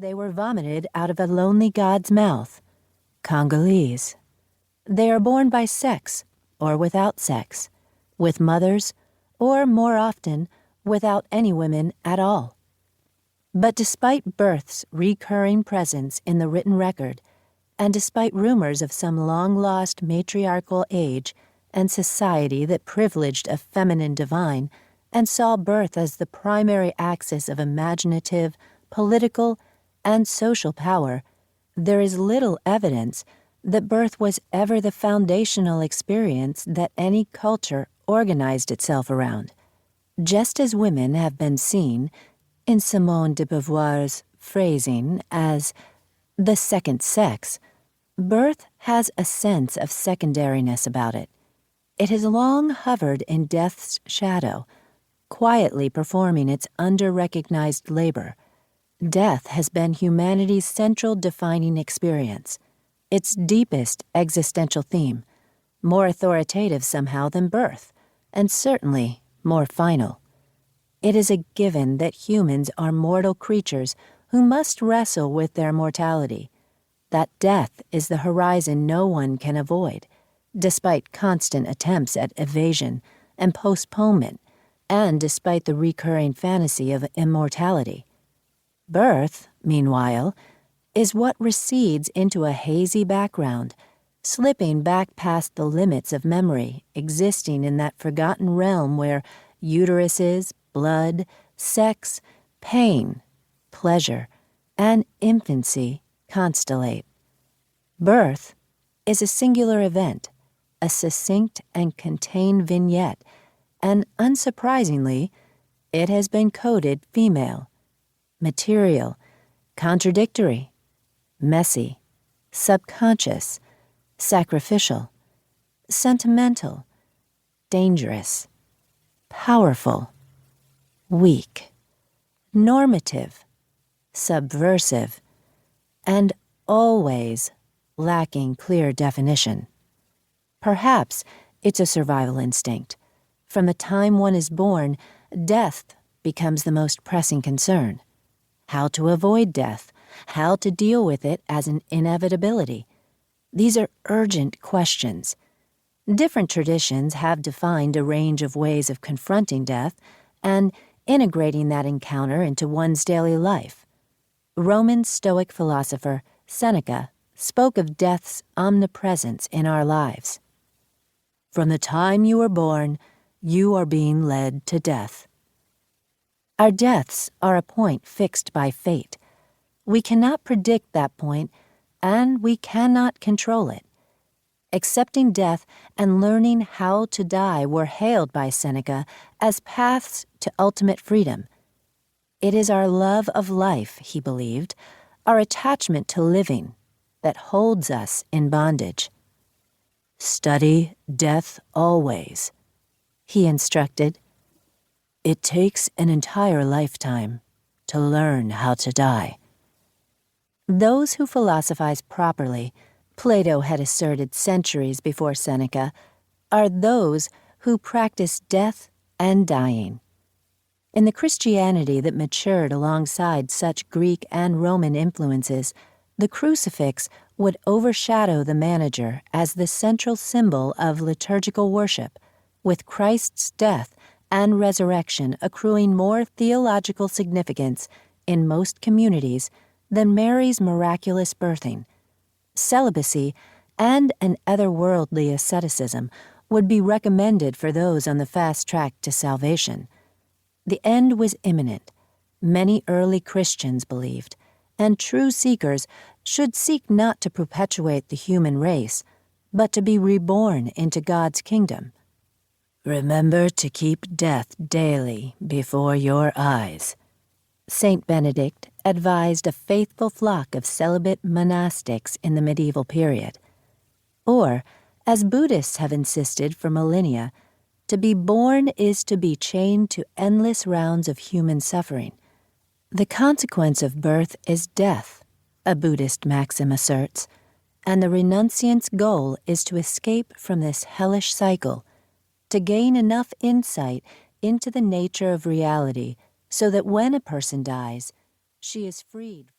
they were vomited out of a lonely god's mouth. Congolese. They are born by sex or without sex, with mothers, or more often, without any women at all. But despite birth's recurring presence in the written record, and despite rumors of some long-lost matriarchal age and society that privileged a feminine divine and saw birth as the primary axis of imaginative, political, and social power, there is little evidence that birth was ever the foundational experience that any culture organized itself around. Just as women have been seen, in Simone de Beauvoir's phrasing, as the second sex, birth has a sense of secondariness about it. It has long hovered in death's shadow, quietly performing its under-recognized labor. Death has been humanity's central defining experience, its deepest existential theme, more authoritative somehow than birth, and certainly more final. It is a given that humans are mortal creatures who must wrestle with their mortality, that death is the horizon no one can avoid, despite constant attempts at evasion and postponement, and despite the recurring fantasy of immortality. Birth, meanwhile, is what recedes into a hazy background, slipping back past the limits of memory, existing in that forgotten realm where uteruses, blood, sex, pain, pleasure, and infancy constellate. Birth is a singular event, a succinct and contained vignette, and unsurprisingly, it has been coded female, material, contradictory, messy, subconscious, sacrificial, sentimental, dangerous, powerful, weak, normative, subversive, and always lacking clear definition. Perhaps it's a survival instinct. From the time one is born, death becomes the most pressing concern. How to avoid death, how to deal with it as an inevitability. These are urgent questions. Different traditions have defined a range of ways of confronting death and integrating that encounter into one's daily life. Roman Stoic philosopher Seneca spoke of death's omnipresence in our lives. From the time you were born, you are being led to death. Our deaths are a point fixed by fate. We cannot predict that point, and we cannot control it. Accepting death and learning how to die were hailed by Seneca as paths to ultimate freedom. It is our love of life, he believed, our attachment to living, that holds us in bondage. Study death always, he instructed. It takes an entire lifetime to learn how to die. Those who philosophize properly, Plato had asserted centuries before Seneca, are those who practice death and dying. In the Christianity that matured alongside such Greek and Roman influences, the crucifix would overshadow the manager as the central symbol of liturgical worship, with Christ's death and resurrection accruing more theological significance in most communities than Mary's miraculous birthing. Celibacy and an otherworldly asceticism would be recommended for those on the fast track to salvation. The end was imminent, many early Christians believed, and true seekers should seek not to perpetuate the human race, but to be reborn into God's kingdom. Remember to keep death daily before your eyes, Saint Benedict advised a faithful flock of celibate monastics in the medieval period. Or, as Buddhists have insisted for millennia, to be born is to be chained to endless rounds of human suffering. The consequence of birth is death, a Buddhist maxim asserts, and the renunciant's goal is to escape from this hellish cycle, to gain enough insight into the nature of reality so that when a person dies, she is freed.